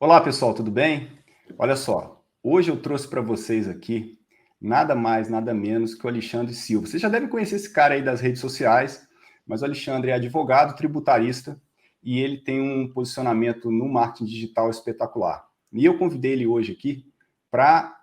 Olá, pessoal, tudo bem? Olha só, hoje eu trouxe para vocês aqui nada mais, nada menos que o Alexandre Silva. Vocês já devem conhecer esse cara aí das redes sociais, mas o Alexandre é advogado tributarista e ele tem um posicionamento no marketing digital espetacular. E eu convidei ele hoje aqui para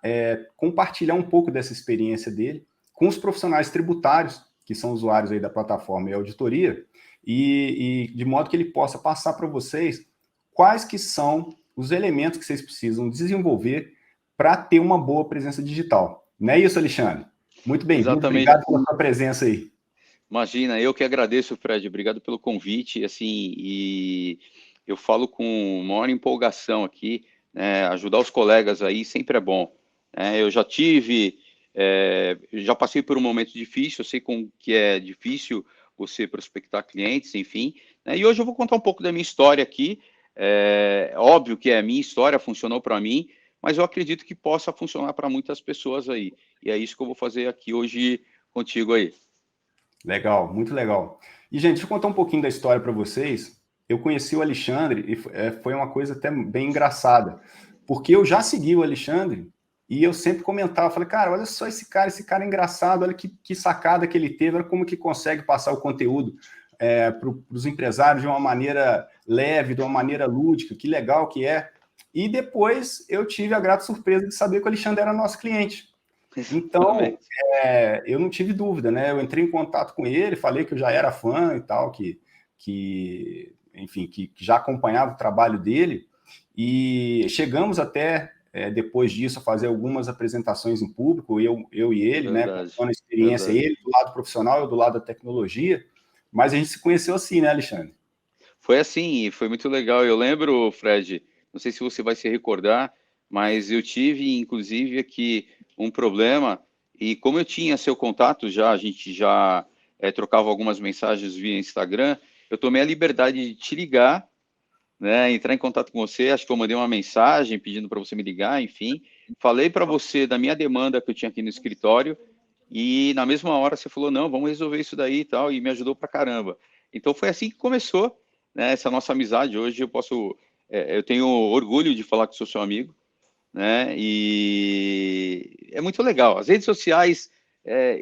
compartilhar um pouco dessa experiência dele com os profissionais tributários, que são usuários aí da plataforma e auditoria, e de modo que ele possa passar para vocês quais que são os elementos que vocês precisam desenvolver para ter uma boa presença digital. Não é isso, Alexandre? Muito bem-vindo, Exatamente. obrigado pela sua presença aí. Imagina, eu que agradeço, Fred. Obrigado pelo convite. Assim, e eu falo com maior empolgação aqui, né? Ajudar os colegas aí sempre é bom. Eu já tive, já passei por um momento difícil. Eu sei como que é difícil você prospectar clientes, enfim. Né? E hoje eu vou contar um pouco da minha história aqui. É óbvio que a minha história funcionou para mim, mas eu acredito que possa funcionar para muitas pessoas aí. E é isso que eu vou fazer aqui hoje contigo aí. Legal, muito legal. E, gente, deixa eu contar um pouquinho da história para vocês. Eu conheci o Alexandre e foi uma coisa até bem engraçada, porque eu já segui o Alexandre e eu sempre comentava, falei, cara, olha só esse cara é engraçado, olha que sacada que ele teve, olha como que consegue passar o conteúdo para os empresários de uma maneira leve, de uma maneira lúdica, que legal que é. E depois eu tive a grata surpresa de saber que o Alexandre era nosso cliente. Então, Exatamente. eu não tive dúvida, né? Eu entrei em contato com ele, falei que eu já era fã e tal, enfim, que já acompanhava o trabalho dele, e chegamos até, depois disso, a fazer algumas apresentações em público, eu e ele, né? Verdade, Contando a experiência, verdade. ele do lado profissional, eu do lado da tecnologia, mas a gente se conheceu assim, né, Alexandre? Foi assim, foi muito legal. Eu lembro, Fred, não sei se você vai se recordar, mas eu tive, inclusive, aqui um problema, e como eu tinha seu contato já, a gente já trocava algumas mensagens via Instagram, eu tomei a liberdade de te ligar, né, entrar em contato com você, acho que eu mandei uma mensagem pedindo para você me ligar, enfim, falei para você da minha demanda que eu tinha aqui no escritório, e na mesma hora você falou, não, vamos resolver isso daí e tal, e me ajudou pra caramba. Então foi assim que começou, né, essa nossa amizade. Hoje eu posso, eu tenho orgulho de falar que sou seu amigo, né, e é muito legal. As redes sociais,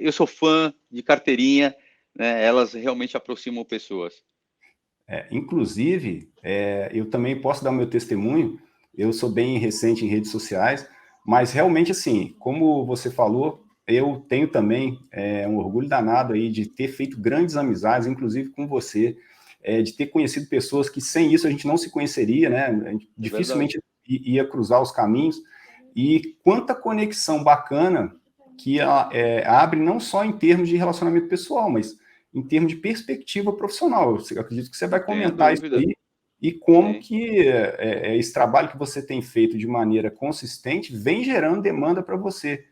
eu sou fã de carteirinha, né, elas realmente aproximam pessoas. Inclusive, eu também posso dar o meu testemunho, eu sou bem recente em redes sociais, mas realmente, assim, como você falou, eu tenho também um orgulho danado aí de ter feito grandes amizades, inclusive com você, de ter conhecido pessoas que sem isso a gente não se conheceria, né? A gente É verdade. dificilmente ia cruzar os caminhos, e quanta conexão bacana que ela abre não só em termos de relacionamento pessoal, mas em termos de perspectiva profissional. Eu acredito que você vai Não tenha comentar isso dúvida. aí e como Sim. que esse trabalho que você tem feito de maneira consistente vem gerando demanda para você,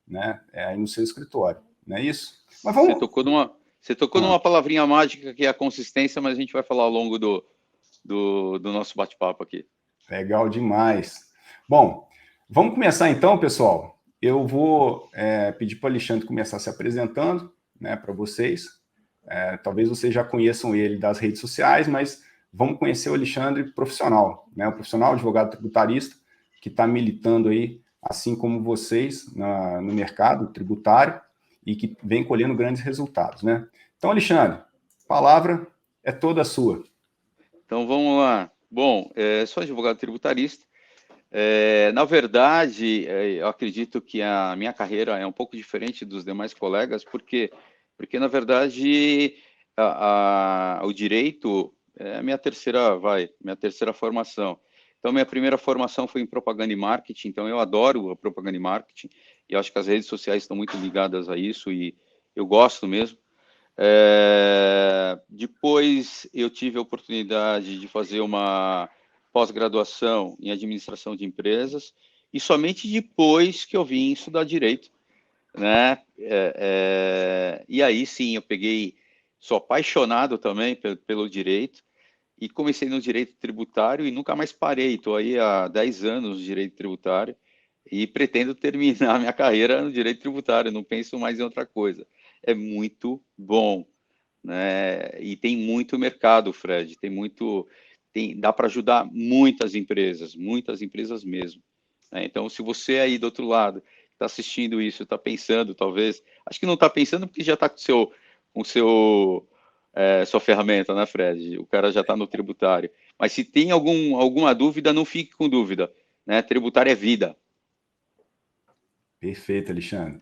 né, aí no seu escritório, não é isso? Mas Você vamos... tocou numa, você tocou Ah, numa palavrinha mágica que é a consistência, mas a gente vai falar ao longo do nosso bate-papo aqui. legal demais. Bom, vamos começar então, pessoal. Eu vou pedir para o Alexandre começar se apresentando, né, para vocês. Talvez vocês já conheçam ele das redes sociais, mas vamos conhecer o Alexandre profissional, né? O profissional advogado tributarista que está militando aí, assim como vocês, no mercado tributário e que vem colhendo grandes resultados, né? Então, Alexandre, a palavra é toda sua. Então vamos lá. Bom, sou advogado tributarista. Na verdade, eu acredito que a minha carreira é um pouco diferente dos demais colegas, porque na verdade o direito é a minha terceira formação. Então minha primeira formação foi em propaganda e marketing. Então eu adoro a propaganda e marketing e acho que as redes sociais estão muito ligadas a isso e eu gosto mesmo. Depois eu tive a oportunidade de fazer uma pós-graduação em administração de empresas e somente depois que eu vim estudar direito, né? E aí sim eu sou apaixonado também pelo direito e comecei no direito tributário e nunca mais parei. Estou aí há 10 anos no direito tributário e pretendo terminar minha carreira no direito tributário, não penso mais em outra coisa. É muito bom, né? E tem muito mercado, Fred, tem muito. dá para ajudar muitas empresas mesmo. Né? Então, se você aí do outro lado está assistindo isso, está pensando, talvez, acho que não está pensando porque já está com sua ferramenta, né, Fred? O cara já está no tributário. Mas se tem alguma dúvida, não fique com dúvida. Né? Tributário é vida. Perfeito, Alexandre.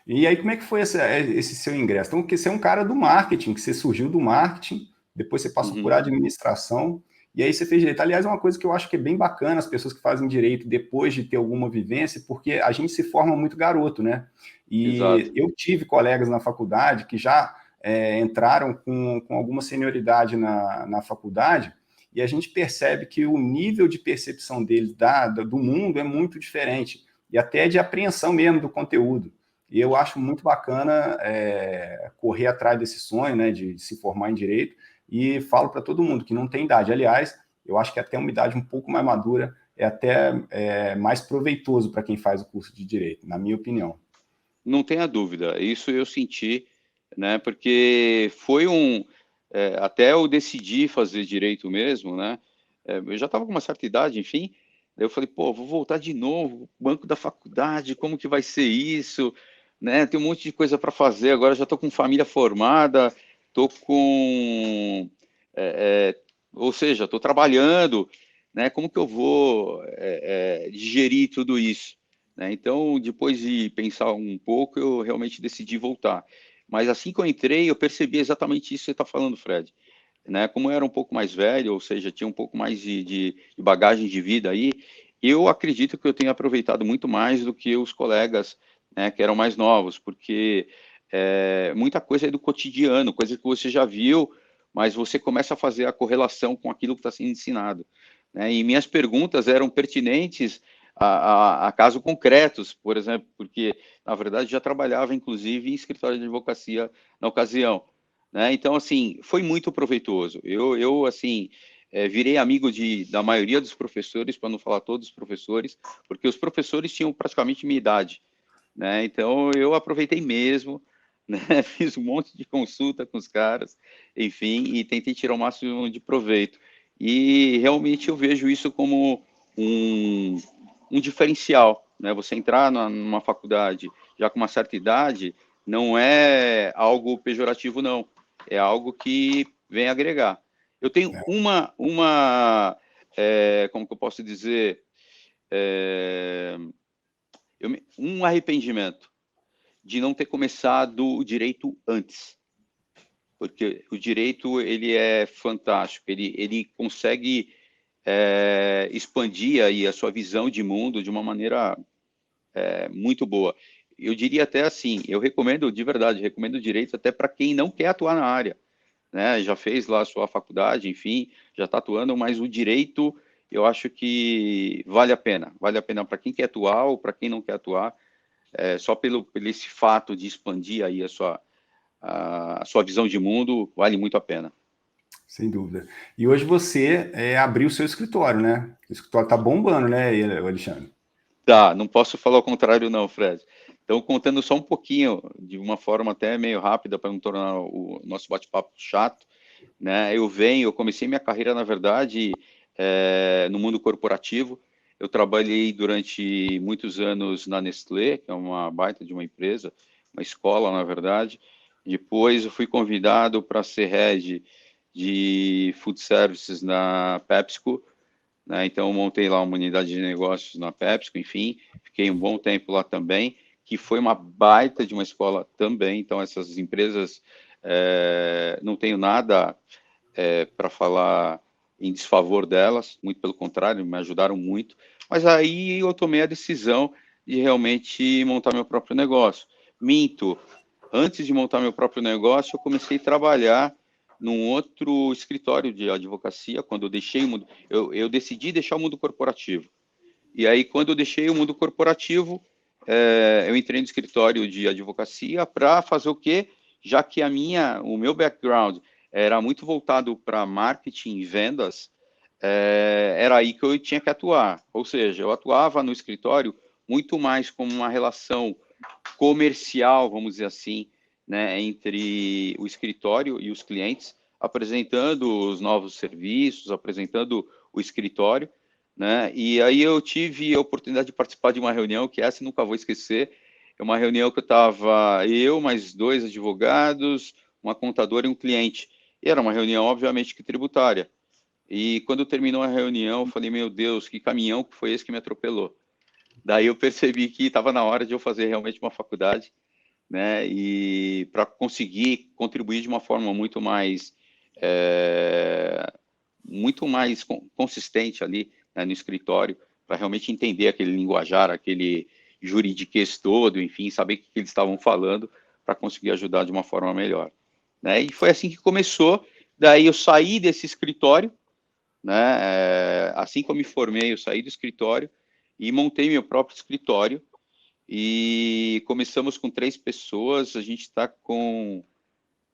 E aí, como é que foi esse seu ingresso? Então, porque você é um cara do marketing, que você surgiu do marketing, depois você passou por administração, e aí você fez direito. Aliás, é uma coisa que eu acho que é bem bacana as pessoas que fazem direito depois de ter alguma vivência, porque a gente se forma muito garoto, né? Exato. E eu tive colegas na faculdade que já entraram com alguma senioridade na faculdade, e a gente percebe que o nível de percepção deles do mundo é muito diferente, e até de apreensão mesmo do conteúdo. E eu acho muito bacana correr atrás desse sonho, né, de se formar em direito, e falo para todo mundo que não tem idade. Aliás, eu acho que até uma idade um pouco mais madura é até mais proveitoso para quem faz o curso de direito, na minha opinião. Não tenha dúvida, isso eu senti, né, porque foi até eu decidi fazer direito mesmo, né, eu já estava com uma certa idade, enfim, daí eu falei, pô, vou voltar de novo, banco da faculdade, como que vai ser isso, né, tem um monte de coisa para fazer, agora já estou com família formada, estou ou seja, estou trabalhando, né, como que eu vou digerir tudo isso? Né? Então, depois de pensar um pouco, eu realmente decidi voltar. Mas assim que eu entrei, eu percebi exatamente isso que você está falando, Fred. Né? Como eu era um pouco mais velho, ou seja, tinha um pouco mais de bagagem de vida aí, eu acredito que eu tenho aproveitado muito mais do que os colegas, né, que eram mais novos, porque muita coisa é do cotidiano, coisa que você já viu, mas você começa a fazer a correlação com aquilo que está sendo ensinado. Né? E minhas perguntas eram pertinentes a casos concretos, por exemplo, porque, na verdade, já trabalhava, inclusive, em escritório de advocacia na ocasião. Né? Então, assim, foi muito proveitoso. Eu assim, virei amigo da maioria dos professores, para não falar todos os professores, porque os professores tinham praticamente minha idade. Né? Então, eu aproveitei mesmo, né? Fiz um monte de consulta com os caras, enfim, e tentei tirar o máximo de proveito. E realmente eu vejo isso como um diferencial, né? Você entrar numa faculdade já com uma certa idade não é algo pejorativo, não. É algo que vem agregar. Eu tenho como que eu posso dizer, um arrependimento de não ter começado o direito antes, porque o direito ele é fantástico, ele consegue expandir aí a sua visão de mundo de uma maneira muito boa. Eu diria até assim, eu recomendo de verdade, recomendo o direito até para quem não quer atuar na área, né? Já fez lá a sua faculdade, enfim, já está atuando, mas o direito eu acho que vale a pena para quem quer atuar ou para quem não quer atuar, só pelo esse fato de expandir aí a sua visão de mundo, vale muito a pena. Sem dúvida. E hoje você abriu o seu escritório, né? O escritório está bombando, né, Alexandre? Tá, não posso falar o contrário não, Fred. Então, contando só um pouquinho, de uma forma até meio rápida, para não tornar o nosso bate-papo chato, né? Eu comecei minha carreira, na verdade, no mundo corporativo. Eu trabalhei durante muitos anos na Nestlé, que é uma baita de uma empresa, uma escola, na verdade. Depois eu fui convidado para ser head de food services na PepsiCo, né? Então, eu montei lá uma unidade de negócios na PepsiCo, enfim, fiquei um bom tempo lá também, que foi uma baita de uma escola também. Então, essas empresas, não tenho nada para falar em desfavor delas, muito pelo contrário, me ajudaram muito. Mas aí eu tomei a decisão de realmente montar meu próprio negócio. Minto, antes de montar meu próprio negócio, eu comecei a trabalhar num outro escritório de advocacia, quando eu deixei o mundo, eu decidi deixar o mundo corporativo. E aí, quando eu deixei o mundo corporativo, eu entrei no escritório de advocacia para fazer o quê? Já que o meu background era muito voltado para marketing e vendas, era aí que eu tinha que atuar. Ou seja, eu atuava no escritório muito mais como uma relação comercial, vamos dizer assim, né, entre o escritório e os clientes, apresentando os novos serviços, apresentando o escritório, né? E aí eu tive a oportunidade de participar de uma reunião, que essa eu nunca vou esquecer, é uma reunião que eu estava, mais 2 advogados, uma contadora e um cliente. E era uma reunião, obviamente, que tributária. E quando terminou a reunião, eu falei, meu Deus, que caminhão que foi esse que me atropelou? Daí eu percebi que estava na hora de eu fazer realmente uma faculdade, né? E para conseguir contribuir de uma forma muito mais consistente ali, né, no escritório, para realmente entender aquele linguajar, aquele juridiquês todo, enfim, saber o que eles estavam falando para conseguir ajudar de uma forma melhor, né? E foi assim que começou. Daí eu saí desse escritório, né? Assim que eu me formei, eu saí do escritório e montei meu próprio escritório. E começamos com 3 pessoas, a gente está com,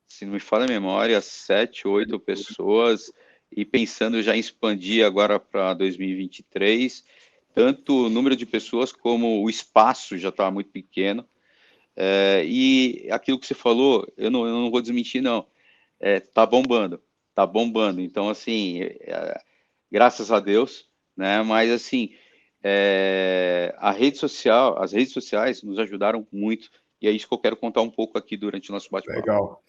se não me falha a memória, 7, 8 pessoas, e pensando já em expandir agora para 2023, tanto o número de pessoas como o espaço já está muito pequeno. E aquilo que você falou, eu não vou desmentir, não. Tá bombando, tá bombando. Então, assim, graças a Deus, né? Mas, assim, as redes sociais nos ajudaram muito, e é isso que eu quero contar um pouco aqui durante o nosso bate-papo. Legal.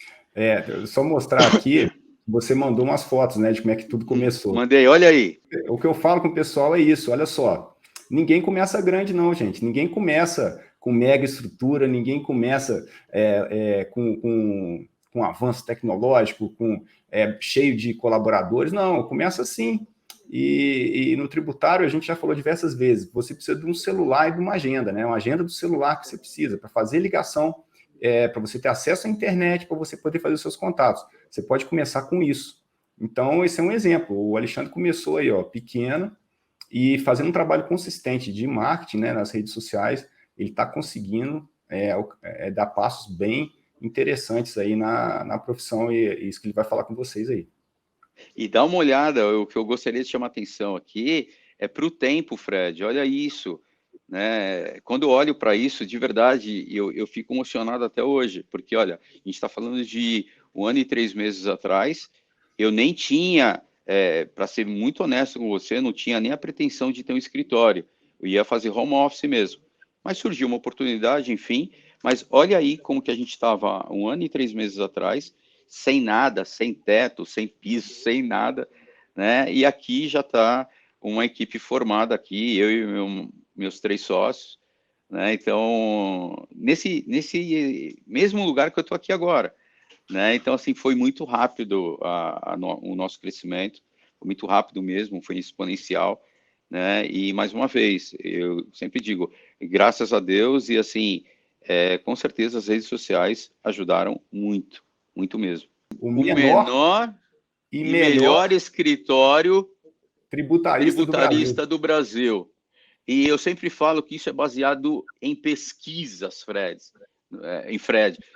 Só mostrar aqui, você mandou umas fotos, né, de como é que tudo começou. Mandei, olha aí. O que eu falo com o pessoal é isso, olha só, ninguém começa grande não, gente, ninguém começa com mega estrutura, ninguém começa com avanço tecnológico, cheio de colaboradores, não, começa assim. E no tributário, a gente já falou diversas vezes, você precisa de um celular e de uma agenda, né? Uma agenda do celular que você precisa para fazer ligação, para você ter acesso à internet, para você poder fazer os seus contatos. Você pode começar com isso. Então, esse é um exemplo. O Alexandre começou aí, ó, pequeno, e fazendo um trabalho consistente de marketing, né, nas redes sociais, ele está conseguindo dar passos bem interessantes aí na profissão, e isso que ele vai falar com vocês aí. E dá uma olhada, o que eu gostaria de chamar a atenção aqui é para o tempo, Fred, olha isso, né? Quando eu olho para isso, de verdade, eu fico emocionado até hoje, porque, olha, a gente está falando de 1 ano e 3 meses atrás, eu nem tinha, para ser muito honesto com você, não tinha nem a pretensão de ter um escritório, eu ia fazer home office mesmo, mas surgiu uma oportunidade, enfim, mas olha aí como que a gente estava 1 ano e 3 meses atrás, sem nada, sem teto, sem piso, sem nada, né? E aqui já está uma equipe formada aqui, eu e meus 3 sócios, né? Então, nesse mesmo lugar que eu estou aqui agora, né? Então, assim, foi muito rápido o nosso crescimento, foi muito rápido mesmo, foi exponencial, né? E, mais uma vez, eu sempre digo, graças a Deus, e assim, com certeza as redes sociais ajudaram muito, muito mesmo. O O menor menor e e melhor melhor escritório tributarista do Brasil. tributarista do Brasil. E eu sempre falo que isso é baseado em pesquisas, Fred.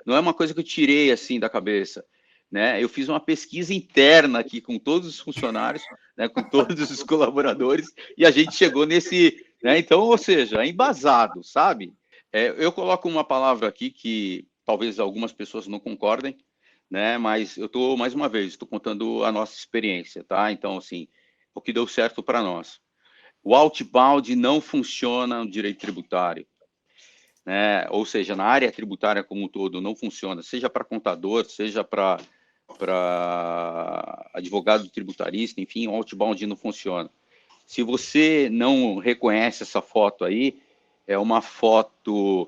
Não é uma coisa que eu tirei assim da cabeça, né? Eu fiz uma pesquisa interna aqui com todos os funcionários, né, com todos os colaboradores, e a gente chegou nesse, né? Então, ou seja, é embasado, sabe? Eu coloco uma palavra aqui que talvez algumas pessoas não concordem, né? Mas eu estou, mais uma vez, estou contando a nossa experiência, tá? Então, assim, o que deu certo para nós. O outbound não funciona no direito tributário, né? Ou seja, na área tributária como um todo não funciona, seja para contador, seja para advogado tributarista, enfim, o outbound não funciona. Se você não reconhece essa foto aí, é uma foto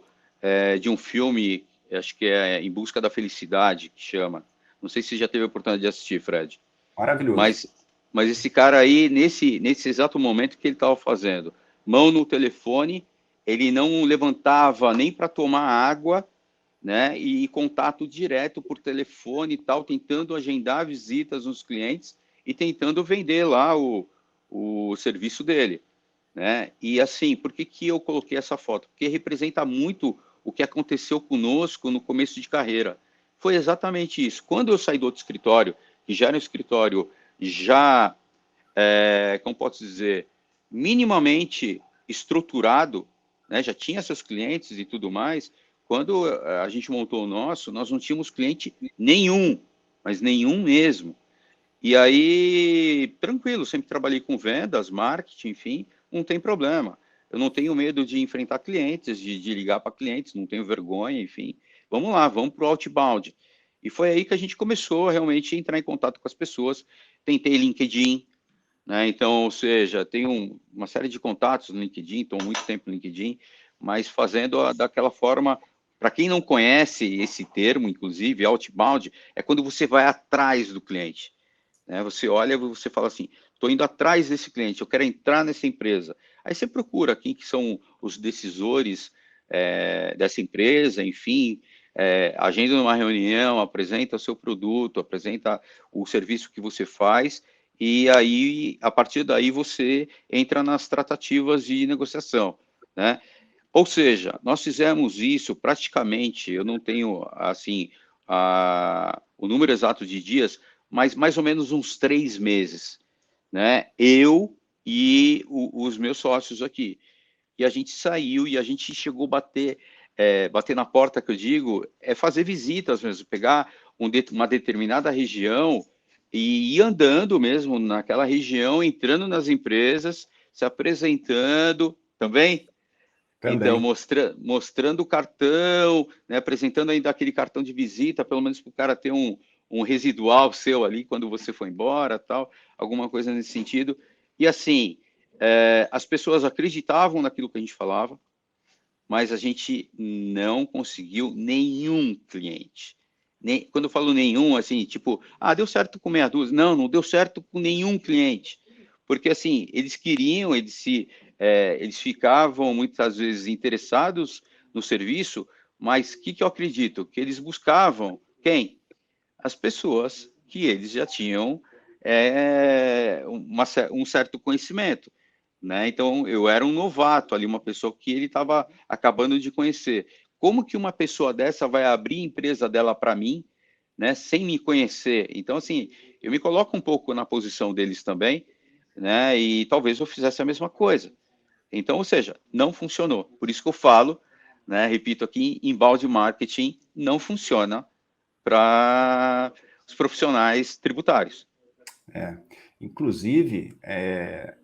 de um filme, acho que é Em Busca da Felicidade, que chama. Não sei se você já teve a oportunidade de assistir, Fred. Maravilhoso. Mas esse cara aí, nesse exato momento que ele estava fazendo, mão no telefone, ele não levantava nem para tomar água, né? E contato direto por telefone e tal, tentando agendar visitas nos clientes e tentando vender lá o serviço dele, né? E assim, por que eu coloquei essa foto? Porque representa muito o que aconteceu conosco no começo de carreira. Foi exatamente isso. Quando eu saí do outro escritório, que já era um escritório já, como posso dizer, minimamente estruturado, né? Já tinha seus clientes e tudo mais. Quando a gente montou o nosso, nós não tínhamos cliente nenhum, mas nenhum mesmo. E aí, tranquilo, sempre trabalhei com vendas, marketing, enfim, não tem problema. Eu não tenho medo de enfrentar clientes, de ligar para clientes, não tenho vergonha, enfim. Vamos lá, vamos para o outbound. E foi aí que a gente começou realmente a entrar em contato com as pessoas. Tentei LinkedIn, né? Então, ou seja, tenho uma série de contatos no LinkedIn, estou muito tempo no LinkedIn, mas fazendo daquela forma. Para quem não conhece esse termo, inclusive, outbound, é quando você vai atrás do cliente. Né? Você olha, você fala assim, estou indo atrás desse cliente, eu quero entrar nessa empresa. Aí você procura quem que são os decisores dessa empresa, enfim, agenda uma reunião, apresenta o seu produto, apresenta o serviço que você faz, e aí, a partir daí, você entra nas tratativas de negociação, né? Ou seja, nós fizemos isso praticamente, eu não tenho, assim, o número exato de dias, mas mais ou menos uns 3 meses, né? Eu e os meus sócios aqui. E a gente saiu e a gente chegou a bater na porta, que eu digo, fazer visitas mesmo, pegar uma determinada região e ir andando mesmo naquela região, entrando nas empresas, se apresentando também. Então, Também. mostrando o cartão, né, apresentando ainda aquele cartão de visita, pelo menos para o cara ter um residual seu ali quando você for embora, tal, alguma coisa nesse sentido. E assim, as pessoas acreditavam naquilo que a gente falava, mas a gente não conseguiu nenhum cliente. Quando eu falo nenhum, assim, tipo, deu certo com meia dúzia. Não, não deu certo com nenhum cliente. Porque, assim, eles queriam, eles ficavam muitas vezes interessados no serviço, mas o que eu acredito? Que eles buscavam quem? As pessoas que eles já tinham um certo conhecimento. Né? Então, eu era um novato ali, uma pessoa que ele estava acabando de conhecer. Como que uma pessoa dessa vai abrir a empresa dela para mim, né, sem me conhecer? Então, assim, eu me coloco um pouco na posição deles também, né, e talvez eu fizesse a mesma coisa. Então, ou seja, não funcionou. Por isso que eu falo, né, repito aqui, inbound marketing não funciona para os profissionais tributários. Inclusive,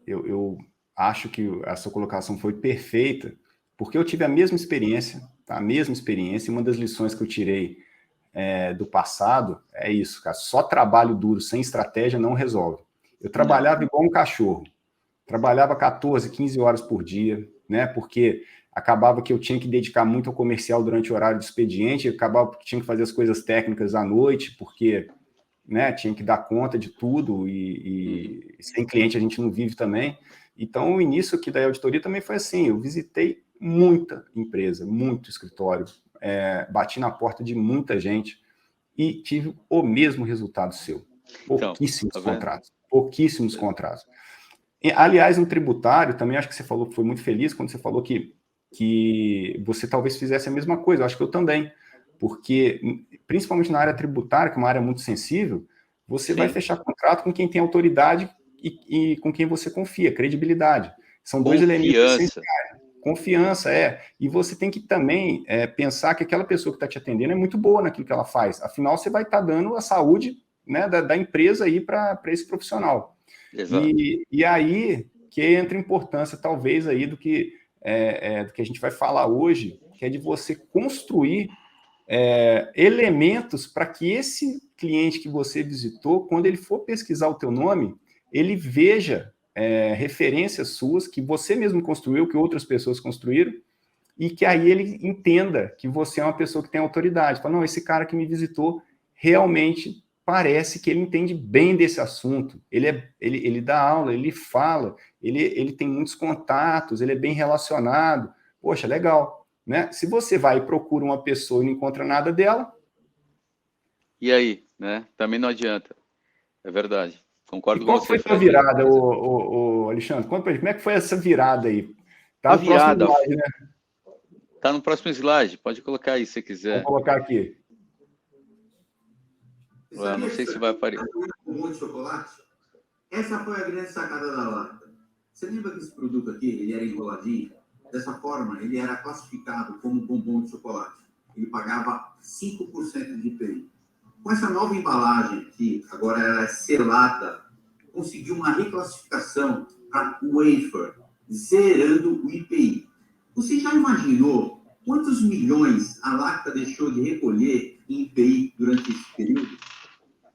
eu acho que a sua colocação foi perfeita, porque eu tive a mesma experiência, tá? A mesma experiência, e uma das lições que eu tirei do passado é isso, cara, só trabalho duro sem estratégia não resolve. Eu Não. trabalhava igual um cachorro, trabalhava 14, 15 horas por dia, né? Porque acabava que eu tinha que dedicar muito ao comercial durante o horário de expediente, acabava que tinha que fazer as coisas técnicas à noite, porque, né, tinha que dar conta de tudo e sem cliente a gente não vive também. Então, o início aqui da auditoria também foi assim, eu visitei muita empresa, muito escritório, bati na porta de muita gente e tive o mesmo resultado seu. Então, Pouquíssimos tá vendo? contratos, pouquíssimos contratos. Aliás, no tributário, também acho que você falou que foi muito feliz quando você falou que você talvez fizesse a mesma coisa. Eu acho que eu também. Porque, principalmente na área tributária, que é uma área muito sensível, você vai Sim. fechar contrato com quem tem autoridade e com quem você confia, credibilidade. São dois elementos Confiança. essenciais. Confiança, E você tem que também pensar que aquela pessoa que está te atendendo é muito boa naquilo que ela faz. Afinal, você vai estar dando a saúde, né, da empresa aí para esse profissional. Exato. E aí que entra a importância, talvez, aí do que a gente vai falar hoje, que é de você construir elementos para que esse cliente que você visitou, quando ele for pesquisar o teu nome, ele veja referências suas que você mesmo construiu, que outras pessoas construíram, e que aí ele entenda que você é uma pessoa que tem autoridade. Fala, não, esse cara que me visitou realmente parece que ele entende bem desse assunto. Ele dá aula, ele fala, ele tem muitos contatos, ele é bem relacionado. Poxa, legal. Né? Se você vai e procura uma pessoa e não encontra nada dela. E aí, né? Também não adianta. É verdade. E Concordo com qual que você, foi a tua Fred. virada, Alexandre? Conta pra gente, como é que foi essa virada aí? Tá A no próximo virada slide, né? tá no próximo slide. Pode colocar aí se Vou quiser. colocar aqui. Você Eu não sabia sei que se vai aparecer. um monte de chocolate? Essa foi a grande sacada da lata. Você lembra que esse produto aqui, ele era enroladinho? Dessa forma, ele era classificado como bombom de chocolate. Ele pagava 5% de IPI. Com essa nova embalagem aqui, agora ela é selada, conseguiu uma reclassificação para wafer, zerando o IPI. Você já imaginou quantos milhões a Lacta deixou de recolher em IPI durante esse período?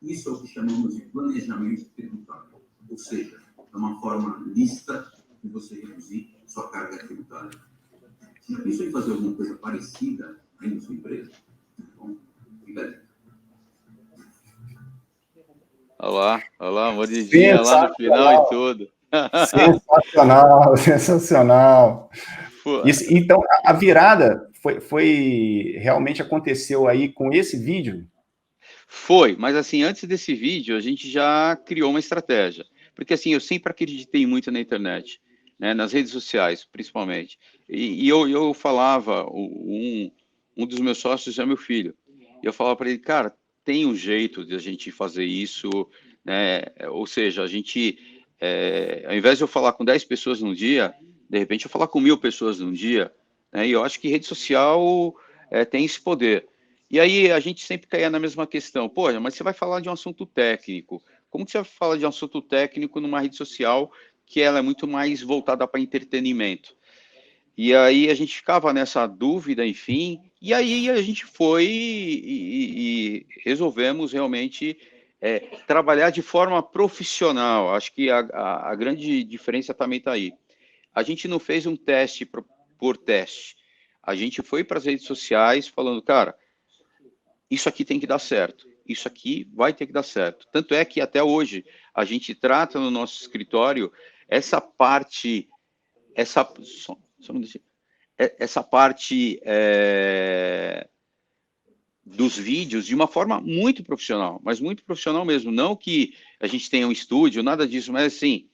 Isso é o que chamamos de planejamento tributário, ou seja, é uma forma lista de você reduzir sua carga tributária. Você já pensou em fazer alguma coisa parecida aí na sua empresa? Bom, obrigado. Olha lá, mordidinha lá no final e tudo. Sensacional, sensacional. Pô, Isso, então, a virada realmente aconteceu aí com esse vídeo? foi, mas assim, antes desse vídeo, a gente já criou uma estratégia. Porque assim, eu sempre acreditei muito na internet, né, nas redes sociais, principalmente. E eu falava, um dos meus sócios é meu filho. E eu falava para ele, cara, tem um jeito de a gente fazer isso, né? Ou seja, a gente, ao invés de eu falar com 10 pessoas num dia, de repente eu falar com 1000 pessoas num dia, né? E eu acho que rede social tem esse poder. E aí a gente sempre caía na mesma questão. Pô, mas você vai falar de um assunto técnico. Como que você vai falar de um assunto técnico numa rede social que ela é muito mais voltada para entretenimento? E aí a gente ficava nessa dúvida, enfim, e aí a gente foi e resolvemos realmente trabalhar de forma profissional. Acho que a grande diferença também está aí. A gente não fez um teste por teste. A gente foi para as redes sociais falando, cara, isso aqui tem que dar certo, isso aqui vai ter que dar certo. Tanto é que até hoje a gente trata no nosso escritório essa parte, essa parte dos vídeos de uma forma muito profissional, mas muito profissional mesmo. Não que a gente tenha um estúdio, nada disso, mas assim,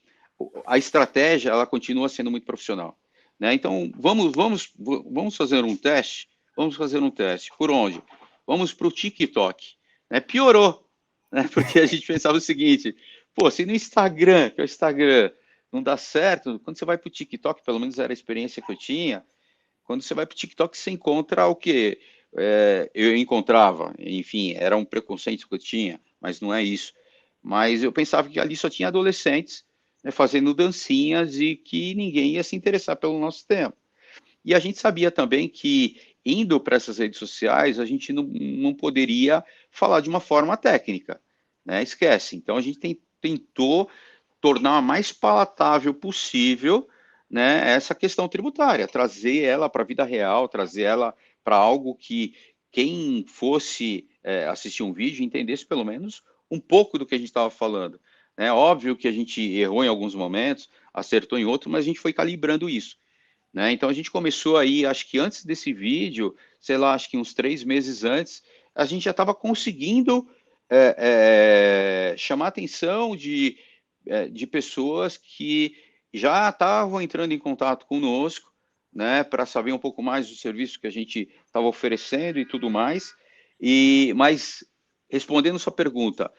a estratégia ela continua sendo muito profissional, né? Então vamos fazer um teste. Vamos fazer um teste. Por onde? Vamos para o TikTok. Né? Piorou, né? Porque a gente pensava o seguinte: pô, se no Instagram, que é o Instagram, não dá certo, quando você vai para o TikTok, pelo menos era a experiência que eu tinha, quando você vai para o TikTok, você encontra o quê? Eu encontrava, enfim, era um preconceito que eu tinha, mas não é isso. Mas eu pensava que ali só tinha adolescentes, né, fazendo dancinhas e que ninguém ia se interessar pelo nosso tema. E a gente sabia também que, indo para essas redes sociais, a gente não poderia falar de uma forma técnica, né? Esquece. Então a gente tentou tornar a mais palatável possível, né, essa questão tributária, trazer ela para a vida real, trazer ela para algo que quem fosse assistir um vídeo entendesse pelo menos um pouco do que a gente estava falando. É óbvio que a gente errou em alguns momentos, acertou em outros, mas a gente foi calibrando isso. Né? Então a gente começou aí, acho que antes desse vídeo, sei lá, acho que uns 3 meses antes, a gente já estava conseguindo chamar a atenção de pessoas que já estavam entrando em contato conosco, né, para saber um pouco mais do serviço que a gente estava oferecendo e tudo mais. Mas respondendo sua pergunta,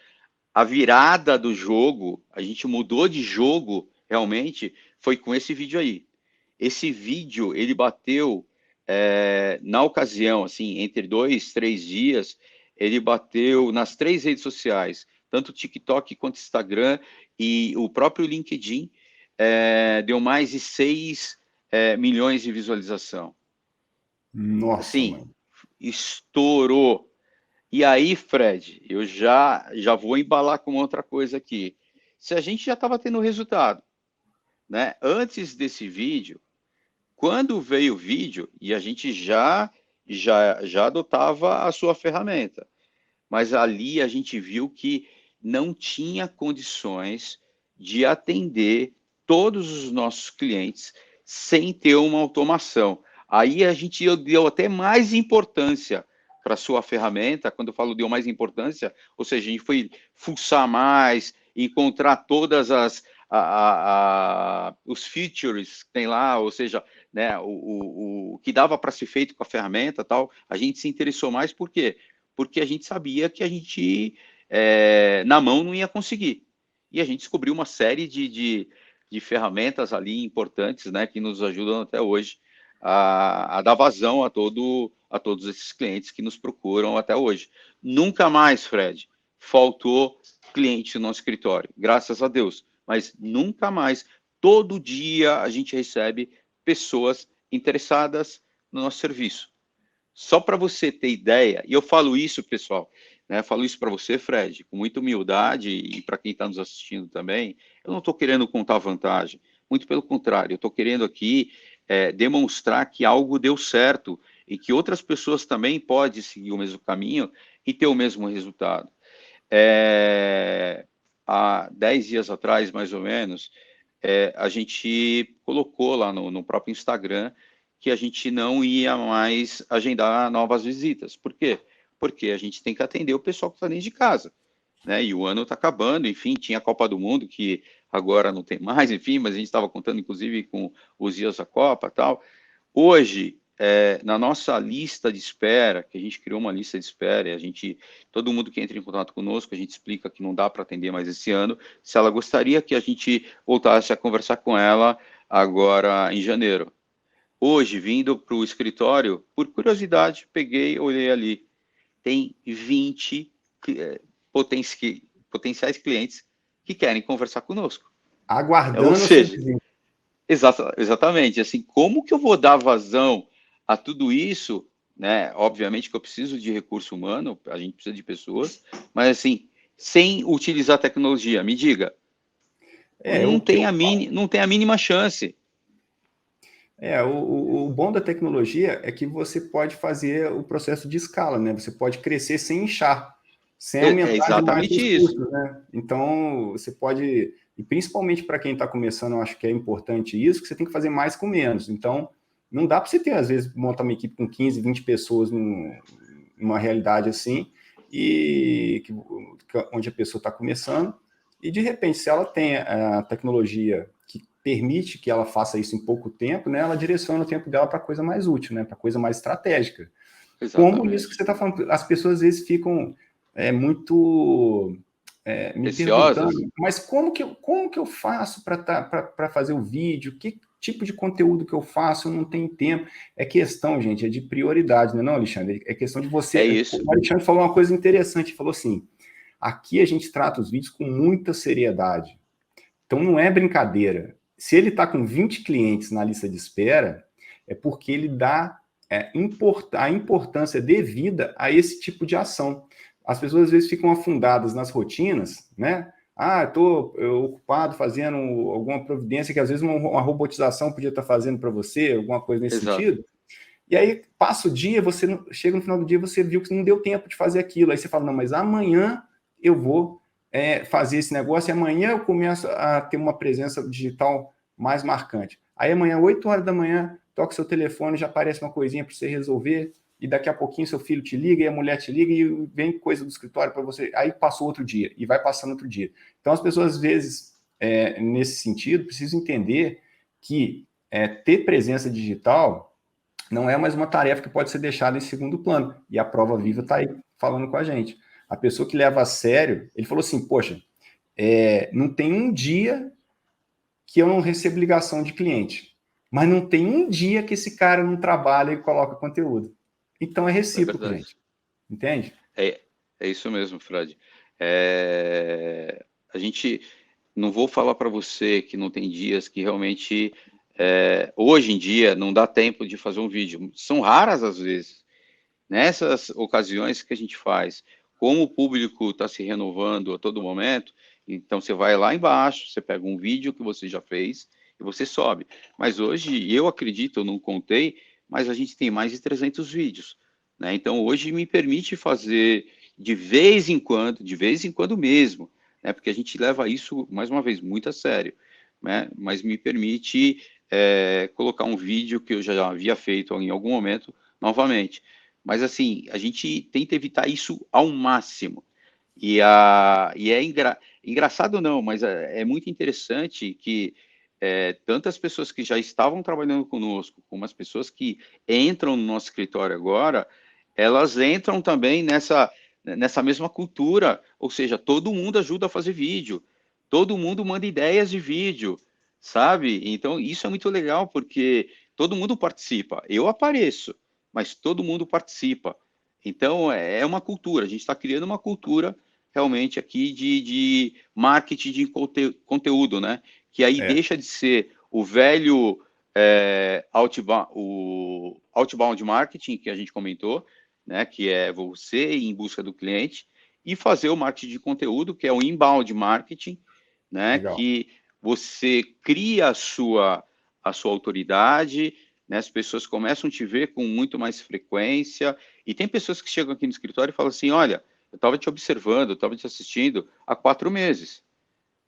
a virada do jogo, a gente mudou de jogo realmente, foi com esse vídeo aí. Esse vídeo, ele bateu, na ocasião, assim, entre 2, 3 dias, ele bateu nas 3 redes sociais, tanto TikTok quanto Instagram e o próprio LinkedIn, deu mais de 6 milhões de visualização. Nossa, Assim, mano. estourou. E aí, Fred, eu já vou embalar com outra coisa aqui. Se a gente já estava tendo resultado, né? Antes desse vídeo, quando veio o vídeo, e a gente já adotava a sua ferramenta, mas ali a gente viu que não tinha condições de atender todos os nossos clientes sem ter uma automação. Aí a gente deu até mais importância para a sua ferramenta. Quando eu falo deu mais importância, ou seja, a gente foi fuçar mais, encontrar todas os features que tem lá, ou seja, né, o que dava para ser feito com a ferramenta, tal. A gente se interessou mais por quê? Porque a gente sabia que a gente, na mão, não ia conseguir. E a gente descobriu uma série de ferramentas ali importantes, né, que nos ajudam até hoje a dar vazão a todos esses clientes que nos procuram até hoje. Nunca mais, Fred, faltou cliente no nosso escritório, graças a Deus, mas nunca mais. Todo dia a gente recebe pessoas interessadas no nosso serviço. Só para você ter ideia, e eu falo isso, pessoal, né, falo isso para você, Fred, com muita humildade, e para quem está nos assistindo também, eu não estou querendo contar vantagem, muito pelo contrário, eu estou querendo aqui demonstrar que algo deu certo e que outras pessoas também podem seguir o mesmo caminho e ter o mesmo resultado. Há 10 dias atrás, mais ou menos, a gente colocou lá no próprio Instagram que a gente não ia mais agendar novas visitas. Por quê? Porque a gente tem que atender o pessoal que está dentro de casa, né? E o ano está acabando, enfim, tinha a Copa do Mundo, que agora não tem mais, enfim, mas a gente estava contando, inclusive, com os dias da Copa e tal. Hoje, na nossa lista de espera, que a gente criou uma lista de espera, e todo mundo que entra em contato conosco, a gente explica que não dá para atender mais esse ano, se ela gostaria que a gente voltasse a conversar com ela agora em janeiro. Hoje, vindo para o escritório, por curiosidade, peguei, olhei ali, tem 20 potenciais clientes que querem conversar conosco. Aguardando Ou seja, ser... exatamente, assim, como que eu vou dar vazão a tudo isso, né? Obviamente que eu preciso de recurso humano, a gente precisa de pessoas, mas assim, sem utilizar tecnologia, me diga, não tem a mínima chance. O bom da tecnologia é que você pode fazer o processo de escala, né? Você pode crescer sem inchar, sem aumentar demais os custos, né? Então, você pode... E principalmente para quem está começando, eu acho que é importante isso, que você tem que fazer mais com menos. Então, não dá para você ter, às vezes, montar uma equipe com 15, 20 pessoas numa realidade assim, onde a pessoa está começando, e, de repente, se ela tem a tecnologia que permite que ela faça isso em pouco tempo, né, ela direciona o tempo dela para coisa mais útil, né, para coisa mais estratégica. Exatamente. Como isso que você está falando, as pessoas às vezes ficam muito me perguntando, mas como que eu faço para fazer o vídeo? Que tipo de conteúdo que eu faço? Eu não tenho tempo. É questão, gente, é de prioridade, não é, Alexandre? É questão de você... É isso. O Alexandre falou uma coisa interessante, falou assim, aqui a gente trata os vídeos com muita seriedade. Então não é brincadeira. Se ele está com 20 clientes na lista de espera, é porque ele dá a importância devida a esse tipo de ação. As pessoas às vezes ficam afundadas nas rotinas, né? Estou ocupado fazendo alguma providência que às vezes uma robotização podia estar fazendo para você, alguma coisa nesse sentido. E aí passa o dia, você chega no final do dia, você viu que não deu tempo de fazer aquilo. Aí você fala, não, mas amanhã eu vou fazer esse negócio e amanhã eu começo a ter uma presença digital mais marcante. Aí amanhã, 8 horas da manhã, toca seu telefone, já aparece uma coisinha para você resolver, e daqui a pouquinho seu filho te liga, e a mulher te liga, e vem coisa do escritório para você, aí passou outro dia, e vai passando outro dia. Então as pessoas, às vezes, nesse sentido, precisam entender que ter presença digital não é mais uma tarefa que pode ser deixada em segundo plano, e a prova viva está aí falando com a gente. A pessoa que leva a sério, ele falou assim, poxa, não tem um dia que eu não recebo ligação de cliente, mas não tem um dia que esse cara não trabalha e coloca conteúdo. Então é recíproco, gente. Entende? É isso mesmo, Fred. A gente, não vou falar para você que não tem dias que realmente, hoje em dia, não dá tempo de fazer um vídeo. São raras as vezes. Nessas ocasiões que a gente faz, como o público está se renovando a todo momento, então você vai lá embaixo, você pega um vídeo que você já fez e você sobe. Mas hoje, eu acredito, eu não contei, mas a gente tem mais de 300 vídeos, né? Então, hoje me permite fazer de vez em quando mesmo, né? Porque a gente leva isso, mais uma vez, muito a sério, né? Mas me permite colocar um vídeo que eu já havia feito em algum momento novamente. Mas, assim, a gente tenta evitar isso ao máximo. E engraçado não, mas é muito interessante que tantas pessoas que já estavam trabalhando conosco, como as pessoas que entram no nosso escritório agora, elas entram também nessa mesma cultura, ou seja, todo mundo ajuda a fazer vídeo, todo mundo manda ideias de vídeo, sabe? Então, isso é muito legal, porque todo mundo participa. Eu apareço, mas todo mundo participa. Então, é uma cultura. A gente está criando uma cultura realmente aqui de marketing de conteúdo, né? Que aí deixa de ser o velho outbound marketing que a gente comentou, né? Que é você ir em busca do cliente, e fazer o marketing de conteúdo, que é o inbound marketing, né? Legal. Que você cria a sua autoridade, né? As pessoas começam a te ver com muito mais frequência, e tem pessoas que chegam aqui no escritório e falam assim, olha, eu estava te observando, eu estava te assistindo há 4 meses,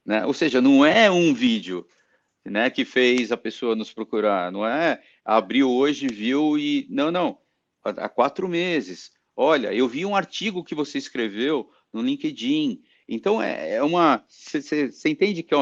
né? Ou seja, não é um vídeo, né, que fez a pessoa nos procurar, não é abriu hoje, viu e... Não, há 4 meses. Olha, eu vi um artigo que você escreveu no LinkedIn. Então, você entende que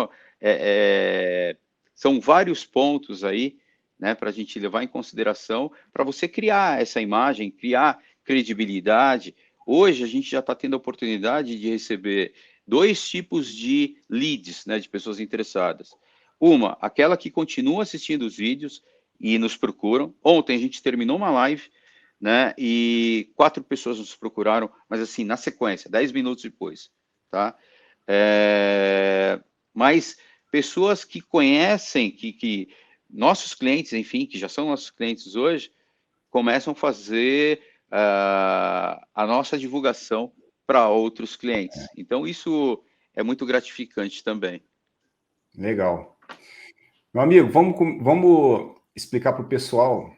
são vários pontos aí, né, para a gente levar em consideração, para você criar essa imagem, criar credibilidade. Hoje, a gente já está tendo a oportunidade de receber 2 tipos de leads, né, de pessoas interessadas. Uma, aquela que continua assistindo os vídeos e nos procuram. Ontem a gente terminou uma live, né, e 4 pessoas nos procuraram, mas assim, na sequência, 10 minutos depois, tá? Mas pessoas que conhecem, que nossos clientes, enfim, que já são nossos clientes hoje, começam a fazer a nossa divulgação para outros clientes. Então, isso é muito gratificante também. Legal. Meu amigo, vamos explicar para o pessoal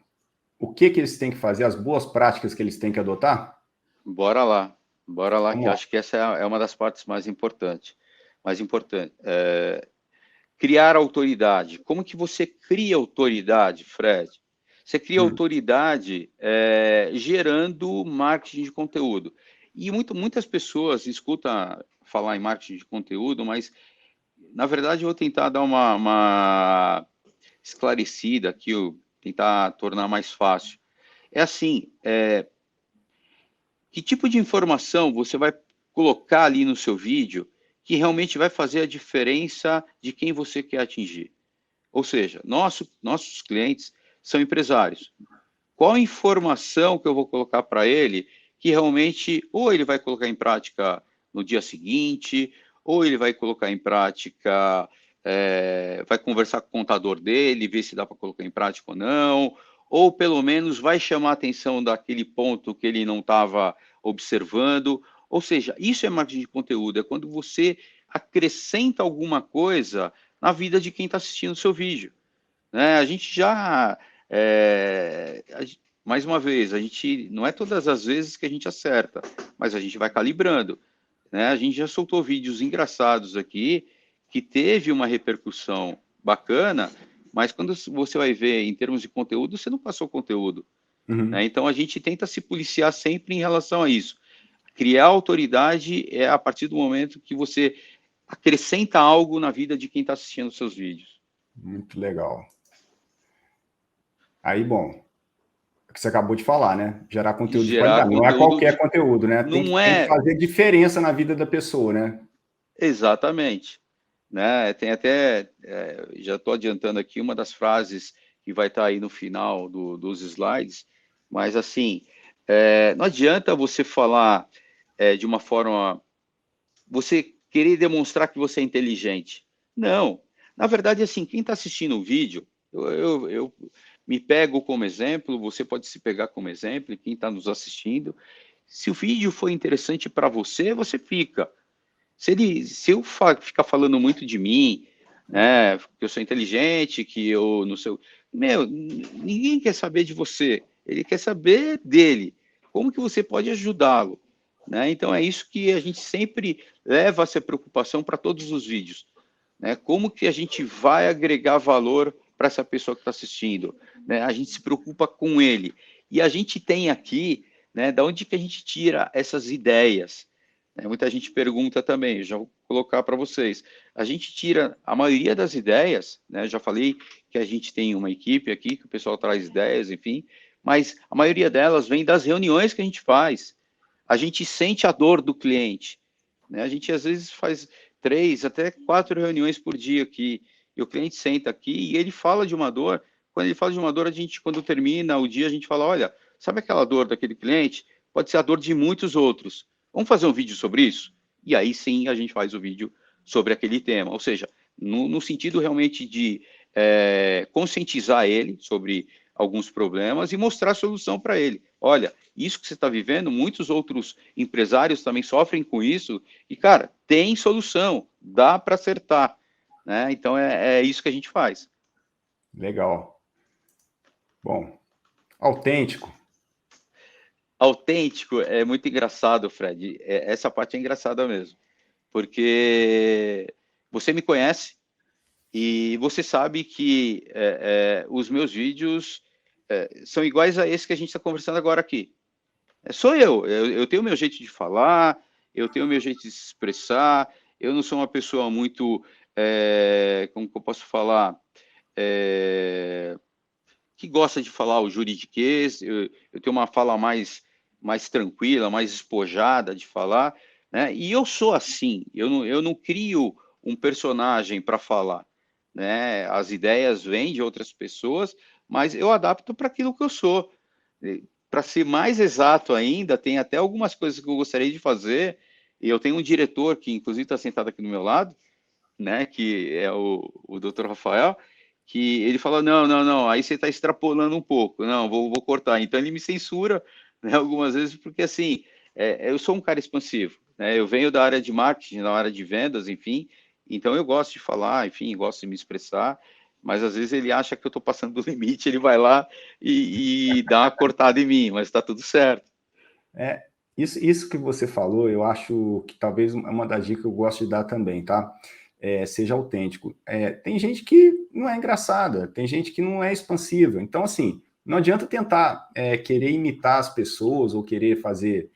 o que eles têm que fazer, as boas práticas que eles têm que adotar? Bora lá, que eu lá. acho que essa é uma das partes mais importantes. Criar autoridade. Como que você cria autoridade, Fred? Você cria autoridade gerando marketing de conteúdo. E muitas pessoas escutam falar em marketing de conteúdo, mas, na verdade, eu vou tentar dar uma esclarecida aqui, tentar tornar mais fácil. É assim, que tipo de informação você vai colocar ali no seu vídeo que realmente vai fazer a diferença de quem você quer atingir? Ou seja, nossos clientes são empresários. Qual informação que eu vou colocar para ele que realmente ou ele vai colocar em prática no dia seguinte, ou ele vai colocar em prática, vai conversar com o contador dele, ver se dá para colocar em prática ou não, ou pelo menos vai chamar a atenção daquele ponto que ele não estava observando. Ou seja, isso é marketing de conteúdo, é quando você acrescenta alguma coisa na vida de quem está assistindo o seu vídeo. Né? A gente já, mais uma vez, a gente não é todas as vezes que a gente acerta, mas a gente vai calibrando. Né? A gente já soltou vídeos engraçados aqui, que teve uma repercussão bacana, mas quando você vai ver em termos de conteúdo, você não passou conteúdo. Né? Então, a gente tenta se policiar sempre em relação a isso. Criar autoridade é a partir do momento que você acrescenta algo na vida de quem está assistindo os seus vídeos. Muito legal. Aí, bom, o que você acabou de falar, né? Gerar conteúdo de qualidade. Não é qualquer conteúdo, né? Tem que fazer diferença na vida da pessoa, né? Exatamente. Né? Tem até, já estou adiantando aqui uma das frases que vai estar aí no final dos slides, mas assim, não adianta você falar de uma forma, você querer demonstrar que você é inteligente. Não. Na verdade, assim, quem está assistindo o vídeo, eu me pego como exemplo, você pode se pegar como exemplo, quem está nos assistindo. Se o vídeo for interessante para você, você fica. Se eu ficar falando muito de mim, né, que eu sou inteligente, que eu não sei... ninguém quer saber de você. Ele quer saber dele. Como que você pode ajudá-lo? Né? Então, é isso que a gente sempre leva essa preocupação para todos os vídeos. Né? Como que a gente vai agregar valor para essa pessoa que está assistindo? Né? A gente se preocupa com ele. E a gente tem aqui, né, da onde que a gente tira essas ideias? Muita gente pergunta também, já vou colocar para vocês. A gente tira a maioria das ideias, né? Já falei que a gente tem uma equipe aqui, que o pessoal traz ideias, enfim, mas a maioria delas vem das reuniões que a gente faz. A gente sente a dor do cliente. Né? A gente, às vezes, faz 3 até 4 reuniões por dia aqui, e o cliente senta aqui e ele fala de uma dor, quando ele fala de uma dor, a gente, quando termina o dia, a gente fala, olha, sabe aquela dor daquele cliente? Pode ser a dor de muitos outros. Vamos fazer um vídeo sobre isso? E aí sim a gente faz o vídeo sobre aquele tema. Ou seja, no sentido realmente de conscientizar ele sobre alguns problemas e mostrar a solução para ele. Olha, isso que você está vivendo, muitos outros empresários também sofrem com isso, e, cara, tem solução, dá para acertar, né? Então, é isso que a gente faz. Legal. Bom, autêntico. Autêntico é muito engraçado, Fred. Essa parte é engraçada mesmo, porque você me conhece e você sabe que os meus vídeos são iguais a esse que a gente está conversando agora aqui. Sou eu tenho o meu jeito de falar, eu tenho o meu jeito de se expressar, eu não sou uma pessoa muito, como que eu posso falar, que gosta de falar o juridiquês, eu tenho uma fala mais tranquila, mais espojada de falar, né? E eu sou assim, eu não crio um personagem para falar, né? As ideias vêm de outras pessoas, mas eu adapto para aquilo que eu sou. Para ser mais exato ainda, tem até algumas coisas que eu gostaria de fazer, e eu tenho um diretor que, inclusive, está sentado aqui do meu lado, né, que é o Dr. Rafael, que ele fala, não, aí você está extrapolando um pouco, não, vou cortar. Então, ele me censura, né, algumas vezes, porque, assim, eu sou um cara expansivo, né, eu venho da área de marketing, da área de vendas, enfim, então eu gosto de falar, enfim, gosto de me expressar, mas às vezes ele acha que eu estou passando do limite, ele vai lá e dá uma cortada em mim, mas está tudo certo. Isso que você falou, eu acho que talvez é uma das dicas que eu gosto de dar também, tá? Seja autêntico. Tem gente que não é engraçada, tem gente que não é expansiva. Então, assim, não adianta tentar querer imitar as pessoas ou querer fazer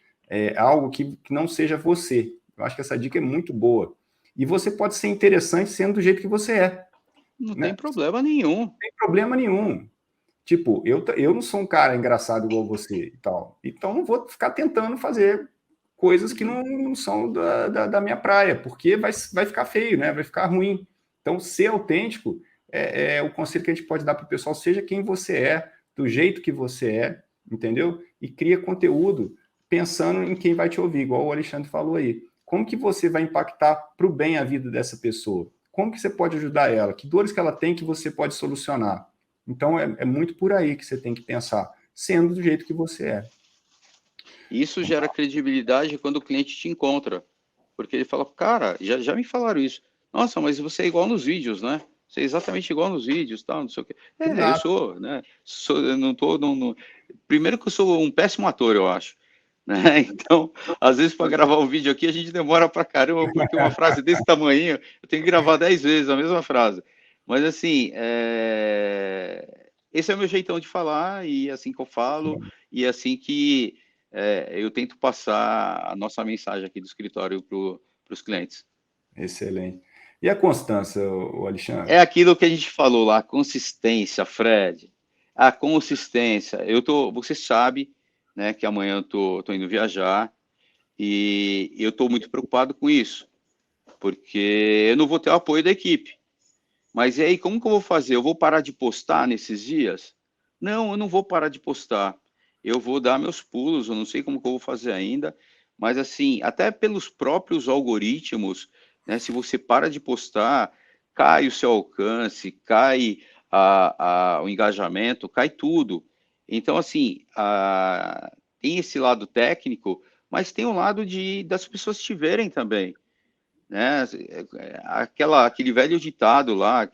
algo que não seja você. Eu acho que essa dica é muito boa. E você pode ser interessante sendo do jeito que você é. Não Né? tem problema nenhum. Não tem problema nenhum. Tipo, eu não sou um cara engraçado igual você e tal. Então, não vou ficar tentando fazer coisas que não são da minha praia, porque vai ficar feio, né? Vai ficar ruim. Então, ser autêntico é o conselho que a gente pode dar para o pessoal, seja quem você é, do jeito que você é, entendeu? E cria conteúdo pensando em quem vai te ouvir, igual o Alexandre falou aí. Como que você vai impactar para o bem a vida dessa pessoa? Como que você pode ajudar ela? Que dores que ela tem que você pode solucionar? Então, é muito por aí que você tem que pensar, sendo do jeito que você é. Isso gera credibilidade quando o cliente te encontra, porque ele fala, cara, já me falaram isso. Nossa, mas você é igual nos vídeos, né? Você é exatamente igual nos vídeos, tal, não sei o quê. Eu Exato. sou, né? Eu não tô, Primeiro que eu sou um péssimo ator, eu acho. Né? Então, às vezes, para gravar um vídeo aqui, a gente demora para caramba, porque uma frase desse tamanho, eu tenho que gravar 10 vezes a mesma frase. Mas, assim, esse é o meu jeitão de falar, e é assim que eu falo, e é assim que eu tento passar a nossa mensagem aqui do escritório para os clientes. Excelente. E a constância, o Alexandre? É aquilo que a gente falou lá, consistência, Fred. A consistência. Você sabe, né, que amanhã eu tô indo viajar e eu estou muito preocupado com isso, porque eu não vou ter o apoio da equipe. Mas e aí, como que eu vou fazer? Eu vou parar de postar nesses dias? Não, eu não vou parar de postar. Eu vou dar meus pulos, eu não sei como que eu vou fazer ainda, mas assim, até pelos próprios algoritmos, né, se você para de postar, cai o seu alcance, cai o engajamento, cai tudo. Então, assim, tem esse lado técnico, mas tem o lado das pessoas te verem também, né? Aquele velho ditado lá,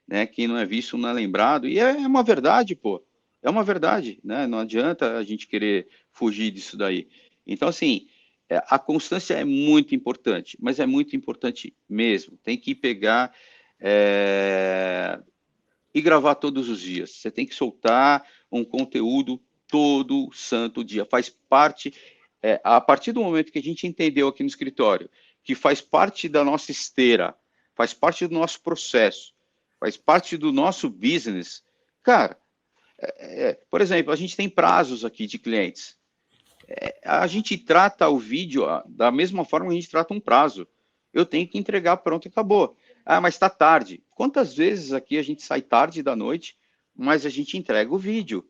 né? Quem não é visto não é lembrado, e é uma verdade, pô. É uma verdade, né? Não adianta a gente querer fugir disso daí. Então, assim, a constância é muito importante, mas é muito importante mesmo. Tem que pegar e gravar todos os dias. Você tem que soltar um conteúdo todo santo dia. Faz parte, a partir do momento que a gente entendeu aqui no escritório, que faz parte da nossa esteira, faz parte do nosso processo, faz parte do nosso business, cara, por exemplo, a gente tem prazos aqui de clientes. A gente trata o vídeo da mesma forma que a gente trata um prazo. Eu tenho que entregar, pronto, acabou. Ah, mas está tarde. Quantas vezes aqui a gente sai tarde da noite mas a gente entrega o vídeo,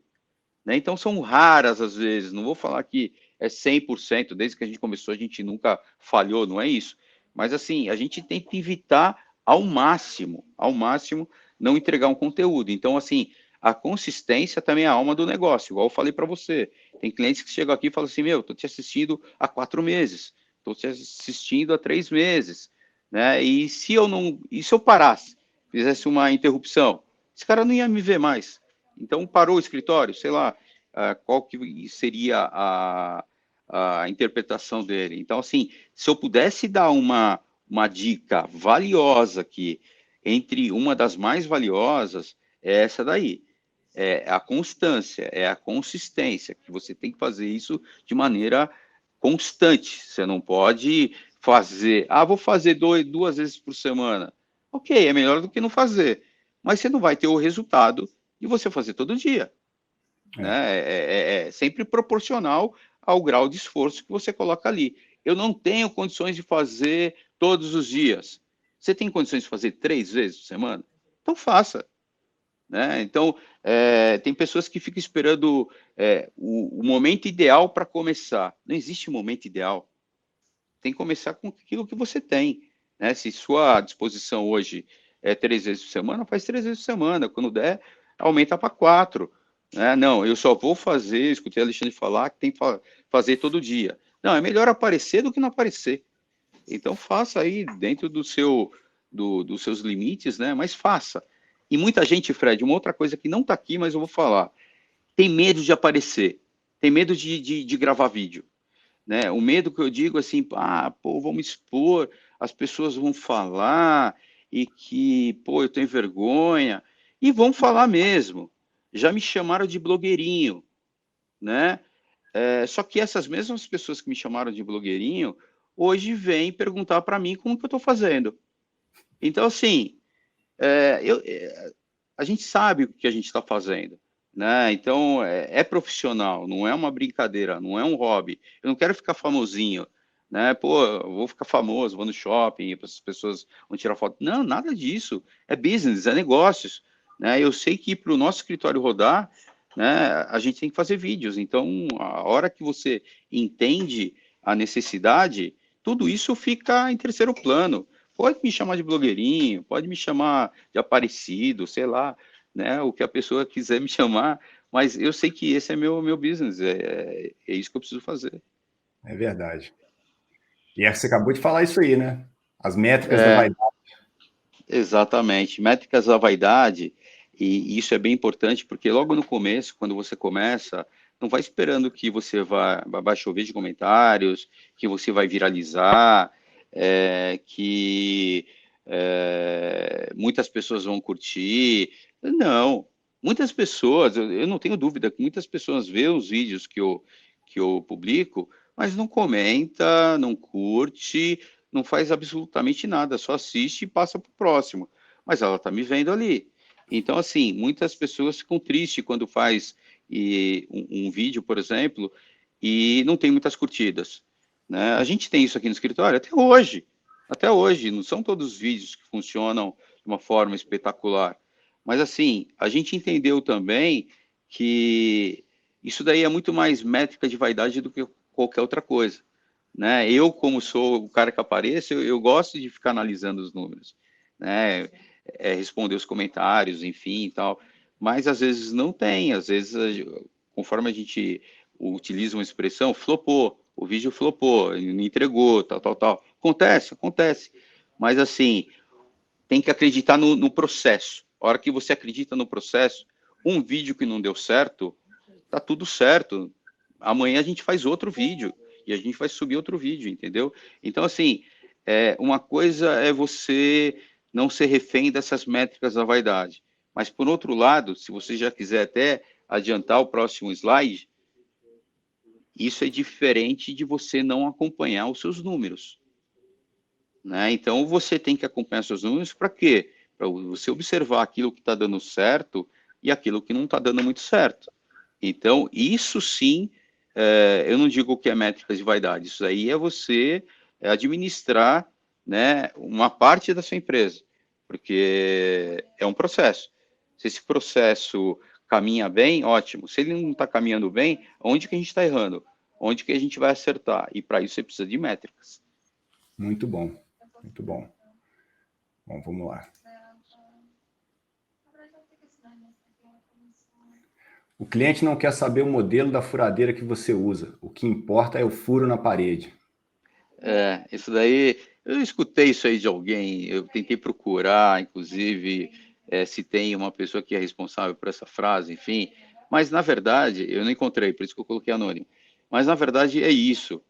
né? Então, são raras às vezes, não vou falar que é 100%, desde que a gente começou, a gente nunca falhou, não é isso. Mas, assim, a gente tenta evitar ao máximo, não entregar um conteúdo. Então, assim, a consistência também é a alma do negócio, igual eu falei para você. Tem clientes que chegam aqui e falam assim, meu, estou te assistindo há 4 meses, estou te assistindo há 3 meses, né? E se eu parasse, fizesse uma interrupção, esse cara não ia me ver mais. Então, parou o escritório, sei lá, qual que seria a interpretação dele. Então, assim, se eu pudesse dar uma dica valiosa aqui, entre uma das mais valiosas, é essa daí. É a constância, é a consistência, que você tem que fazer isso de maneira constante. Você não pode fazer, vou fazer 2 vezes por semana. Ok, é melhor do que não fazer. Mas você não vai ter o resultado de você fazer todo dia. Né? É sempre proporcional ao grau de esforço que você coloca ali. Eu não tenho condições de fazer todos os dias. Você tem condições de fazer 3 vezes por semana? Então faça. Né? Então, tem pessoas que ficam esperando o momento ideal para começar. Não existe momento ideal. Tem que começar com aquilo que você tem. Né? Se sua disposição hoje é 3 vezes por semana, faz 3 vezes por semana. Quando der, aumenta para 4. Né? Não, eu só vou fazer, escutei a Alexandre falar que tem que fazer todo dia. Não, é melhor aparecer do que não aparecer. Então faça aí dentro dos seus limites, né? Mas faça. E muita gente, Fred, uma outra coisa que não está aqui, mas eu vou falar, tem medo de aparecer, tem medo de gravar vídeo. Né? O medo que eu digo assim, vamos expor, as pessoas vão falar, e que, eu tenho vergonha, e vão falar mesmo. Já me chamaram de blogueirinho, né? Só que essas mesmas pessoas que me chamaram de blogueirinho, hoje vêm perguntar para mim como que eu estou fazendo. Então, assim, a gente sabe o que a gente está fazendo, né? Então, profissional, não é uma brincadeira, não é um hobby. Eu não quero ficar famosinho, né? Eu vou ficar famoso, vou no shopping, as pessoas vão tirar foto. Não, nada disso. É business, é negócios, né? Eu sei que para o nosso escritório rodar, né, a gente tem que fazer vídeos. Então, a hora que você entende a necessidade, tudo isso fica em terceiro plano. Pode me chamar de blogueirinho, pode me chamar de aparecido, sei lá, né? O que a pessoa quiser me chamar, mas eu sei que esse é meu business, é isso que eu preciso fazer. É verdade. E você acabou de falar isso aí, né? As métricas da vaidade. Exatamente, métricas da vaidade, e isso é bem importante, porque logo no começo, quando você começa, não vai esperando que você vai chover de comentários, que você vai viralizar, que muitas pessoas vão curtir. Não, muitas pessoas, eu não tenho dúvida que muitas pessoas veem os vídeos que eu publico, mas não comenta, não curte, não faz absolutamente nada, só assiste e passa para o próximo. Mas ela está me vendo ali. Então, assim, muitas pessoas ficam tristes quando faz um vídeo, por exemplo, e não tem muitas curtidas. Né? A gente tem isso aqui no escritório até hoje. Até hoje. Não são todos os vídeos que funcionam de uma forma espetacular. Mas, assim, a gente entendeu também que isso daí é muito mais métrica de vaidade do que qualquer outra coisa. Né? Eu, como sou o cara que aparece, eu gosto de ficar analisando os números, né? Responder os comentários, enfim, e tal. Mas às vezes não tem, às vezes, conforme a gente utiliza uma expressão, flopou, o vídeo flopou, não entregou, tal. Acontece. Mas assim, tem que acreditar no processo. A hora que você acredita no processo, um vídeo que não deu certo, tá tudo certo. Amanhã a gente faz outro vídeo e a gente vai subir outro vídeo, entendeu? Então, assim, uma coisa é você não ser refém dessas métricas da vaidade. Mas, por outro lado, se você já quiser até adiantar o próximo slide, isso é diferente de você não acompanhar os seus números. Né? Então, você tem que acompanhar seus números para quê? Para você observar aquilo que está dando certo e aquilo que não está dando muito certo. Então, isso sim, eu não digo que é métricas de vaidade, isso aí é você administrar, né, uma parte da sua empresa, porque é um processo. Se esse processo caminha bem, ótimo. Se ele não está caminhando bem, onde que a gente está errando? Onde que a gente vai acertar? E para isso você precisa de métricas. Muito bom, muito bom. Bom, vamos lá. O cliente não quer saber o modelo da furadeira que você usa. O que importa é o furo na parede. Isso daí, eu escutei isso aí de alguém, eu tentei procurar, inclusive, se tem uma pessoa que é responsável por essa frase, enfim, mas na verdade, eu não encontrei, por isso que eu coloquei anônimo, mas na verdade é isso.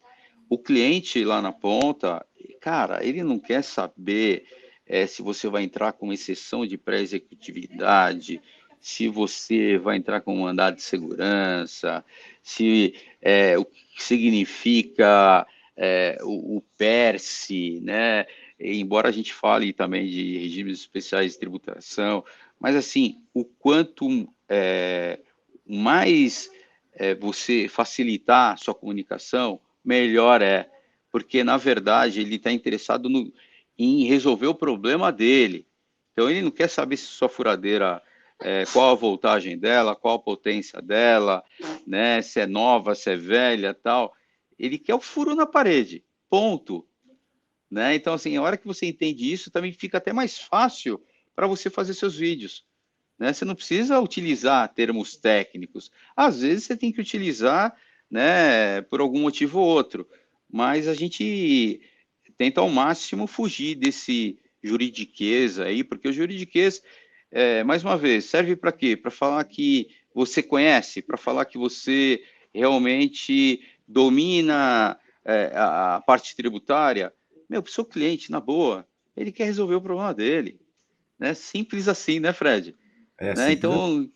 O cliente lá na ponta, cara, ele não quer saber se você vai entrar com exceção de pré-executividade, se você vai entrar com mandado de segurança, se o que significa o PERSE, né? Embora a gente fale também de regimes especiais de tributação, mas assim, o quanto mais você facilitar a sua comunicação, melhor é, porque na verdade ele está interessado em resolver o problema dele. Então ele não quer saber se sua furadeira, qual a voltagem dela, qual a potência dela, né? Se é nova, se é velha, tal. Ele quer o furo na parede, ponto. Né? Então, assim, a hora que você entende isso, também fica até mais fácil para você fazer seus vídeos. Né? Você não precisa utilizar termos técnicos. Às vezes você tem que utilizar, né, por algum motivo ou outro. Mas a gente tenta ao máximo fugir desse juridiquês aí, porque o juridiquês, mais uma vez, serve para quê? Para falar que você conhece, para falar que você realmente domina a parte tributária. Meu, o seu cliente, na boa, ele quer resolver o problema dele. Né? Simples assim, né, Fred? Né? Então,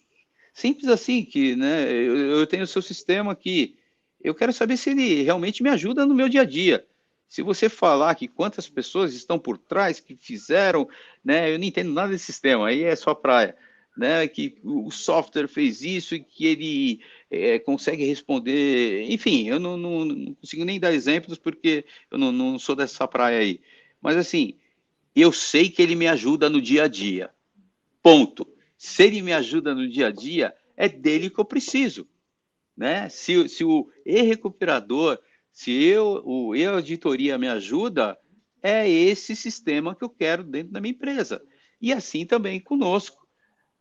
simples assim, que né, eu tenho o seu sistema aqui, eu quero saber se ele realmente me ajuda no meu dia a dia. Se você falar que quantas pessoas estão por trás, que fizeram, né, eu não entendo nada desse sistema, aí é só praia, né, que o software fez isso e que ele consegue responder, enfim, eu não consigo nem dar exemplos porque eu não sou dessa praia aí. Mas assim, eu sei que ele me ajuda no dia a dia, ponto. Se ele me ajuda no dia a dia, é dele que eu preciso. Né? Se o e-recuperador, se o e-auditoria me ajuda, é esse sistema que eu quero dentro da minha empresa. E assim também conosco.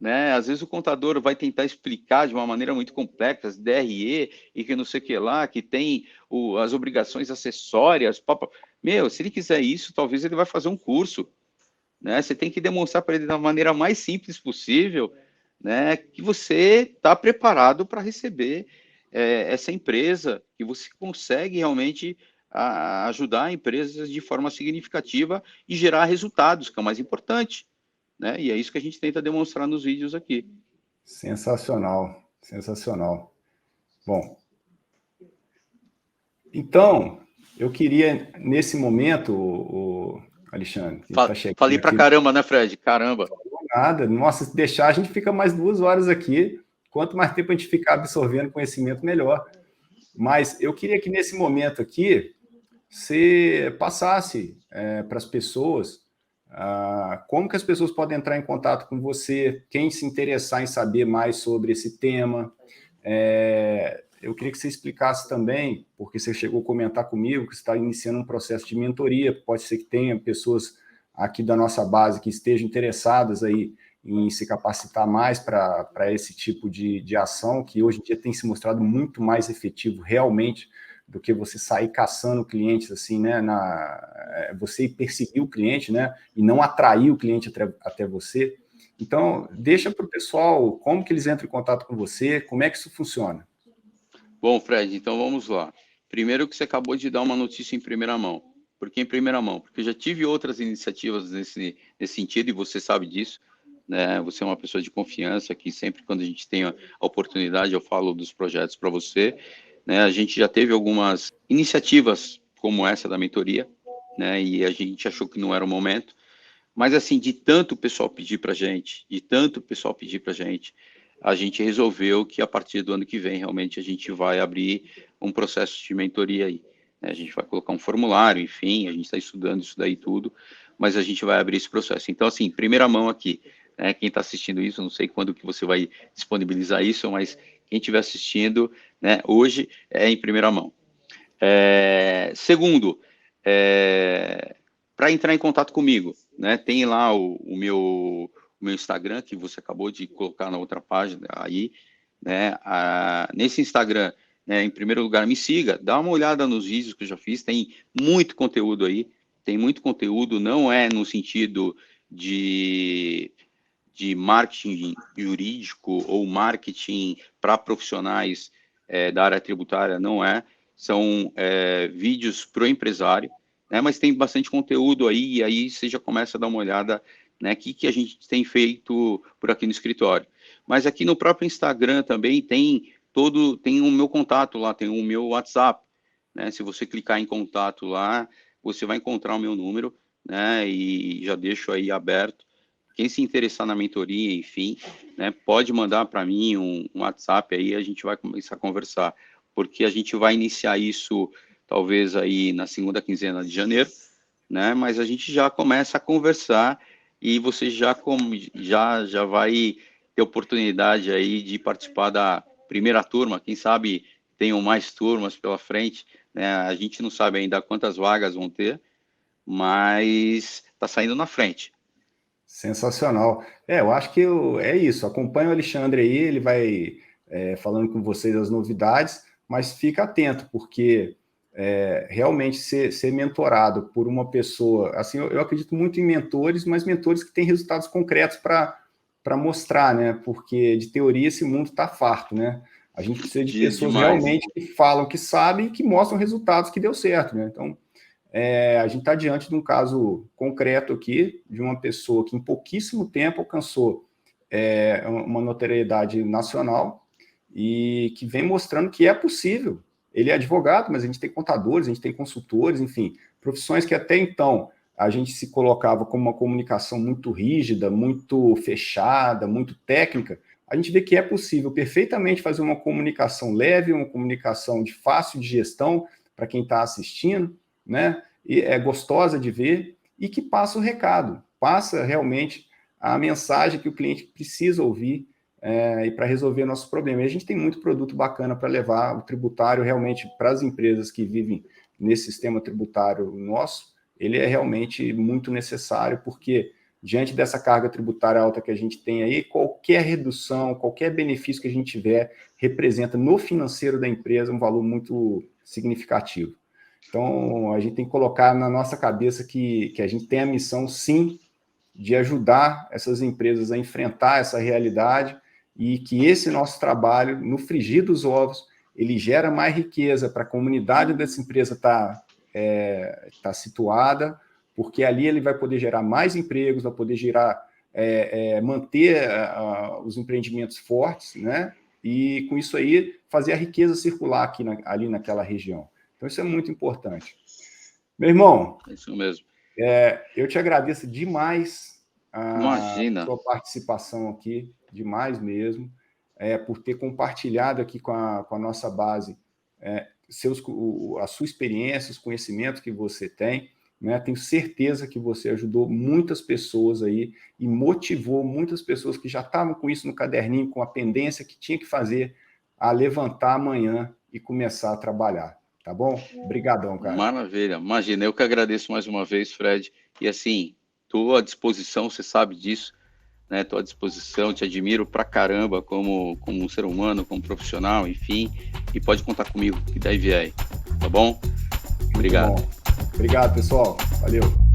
Né? Às vezes o contador vai tentar explicar de uma maneira muito complexa, DRE e que não sei o que lá, que tem as obrigações acessórias. Meu, se ele quiser isso, talvez ele vai fazer um curso. Né? Você tem que demonstrar para ele da maneira mais simples possível, né, que você está preparado para receber essa empresa, que você consegue realmente ajudar a empresas de forma significativa e gerar resultados, que é o mais importante. Né? E é isso que a gente tenta demonstrar nos vídeos aqui. Sensacional, sensacional. Bom, então, eu queria, nesse momento, Alexandre... Falei para caramba, né, Fred? Caramba. Nada. Nossa, se deixar, a gente fica mais 2 horas aqui. Quanto mais tempo a gente ficar absorvendo conhecimento, melhor. Mas eu queria que, nesse momento aqui, você passasse para as pessoas como que as pessoas podem entrar em contato com você, quem se interessar em saber mais sobre esse tema. Eu queria que você explicasse também, porque você chegou a comentar comigo que você está iniciando um processo de mentoria, pode ser que tenha pessoas aqui da nossa base que estejam interessadas aí em se capacitar mais para esse tipo de ação, que hoje em dia tem se mostrado muito mais efetivo realmente do que você sair caçando clientes assim, né? Você perseguir o cliente, né? E não atrair o cliente até você. Então, deixa para o pessoal como que eles entram em contato com você, como é que isso funciona. Bom, Fred, então vamos lá. Primeiro que você acabou de dar uma notícia em primeira mão. Por que em primeira mão? Porque eu já tive outras iniciativas nesse sentido, e você sabe disso. Né? Você é uma pessoa de confiança, que sempre quando a gente tem a oportunidade, eu falo dos projetos para você. Né? A gente já teve algumas iniciativas como essa da mentoria, né? E a gente achou que não era o momento. Mas, assim, de tanto o pessoal pedir para a gente, a gente resolveu que a partir do ano que vem, realmente, a gente vai abrir um processo de mentoria aí. Né? A gente vai colocar um formulário, enfim, a gente está estudando isso daí tudo, mas a gente vai abrir esse processo. Então, assim, primeira mão aqui, né? Quem está assistindo isso, não sei quando que você vai disponibilizar isso, mas quem estiver assistindo, né, hoje é em primeira mão. Segundo, para entrar em contato comigo, né, tem lá o meu Instagram, que você acabou de colocar na outra página aí, né, nesse Instagram, né, em primeiro lugar, me siga, dá uma olhada nos vídeos que eu já fiz, tem muito conteúdo aí, não é no sentido de marketing jurídico ou marketing para profissionais da área tributária, não é, são vídeos para o empresário, né, mas tem bastante conteúdo aí, e aí você já começa a dar uma olhada, né, que a gente tem feito por aqui no escritório. Mas aqui no próprio Instagram também tem o meu contato lá, tem o meu WhatsApp, né, se você clicar em contato lá, você vai encontrar o meu número, né, e já deixo aí aberto. Quem se interessar na mentoria, enfim, né, pode mandar para mim um WhatsApp aí, a gente vai começar a conversar, porque a gente vai iniciar isso talvez aí na segunda quinzena de janeiro, né, mas a gente já começa a conversar e você já vai ter oportunidade aí de participar da primeira turma, quem sabe tenham mais turmas pela frente, né, a gente não sabe ainda quantas vagas vão ter, mas está saindo na frente. Sensacional. Eu acho que é isso. Acompanha o Alexandre aí, ele vai falando com vocês as novidades, mas fica atento, porque realmente ser mentorado por uma pessoa, assim, eu acredito muito em mentores, mas mentores que têm resultados concretos para mostrar, né? Porque de teoria esse mundo está farto, né? A gente precisa de pessoas realmente que falam que sabem e que mostram resultados que deu certo, né? Então, a gente está diante de um caso concreto aqui, de uma pessoa que em pouquíssimo tempo alcançou uma notoriedade nacional e que vem mostrando que é possível. Ele é advogado, mas a gente tem contadores, a gente tem consultores, enfim, profissões que até então a gente se colocava como uma comunicação muito rígida, muito fechada, muito técnica. A gente vê que é possível perfeitamente fazer uma comunicação leve, uma comunicação de fácil digestão para quem está assistindo, né? E é gostosa de ver e que passa o recado, passa realmente a mensagem que o cliente precisa ouvir e para resolver nosso problema. E a gente tem muito produto bacana para levar o tributário realmente para as empresas que vivem nesse sistema tributário nosso. Ele é realmente muito necessário, porque diante dessa carga tributária alta que a gente tem aí, qualquer redução, qualquer benefício que a gente tiver, representa no financeiro da empresa um valor muito significativo. Então, a gente tem que colocar na nossa cabeça que a gente tem a missão, sim, de ajudar essas empresas a enfrentar essa realidade e que esse nosso trabalho, no frigir dos ovos, ele gera mais riqueza para a comunidade dessa empresa tá situada, porque ali ele vai poder gerar mais empregos, vai poder manter os empreendimentos fortes, né? E com isso aí fazer a riqueza circular ali naquela região. Então isso é muito importante. Meu irmão, é isso mesmo. Eu te agradeço demais Imagina. a sua participação aqui, demais mesmo, por ter compartilhado aqui com a nossa base a sua experiência, os conhecimentos que você tem, né? Tenho certeza que você ajudou muitas pessoas aí e motivou muitas pessoas que já estavam com isso no caderninho, com a pendência que tinha que fazer, a levantar amanhã e começar a trabalhar. Tá bom? Obrigadão, cara. Maravilha. Imagina, eu que agradeço mais uma vez, Fred. E assim, estou à disposição, você sabe disso, né? Estou à disposição, te admiro pra caramba como um ser humano, como profissional, enfim. E pode contar comigo, que daí vier. Tá bom? Obrigado. Bom. Obrigado, pessoal. Valeu.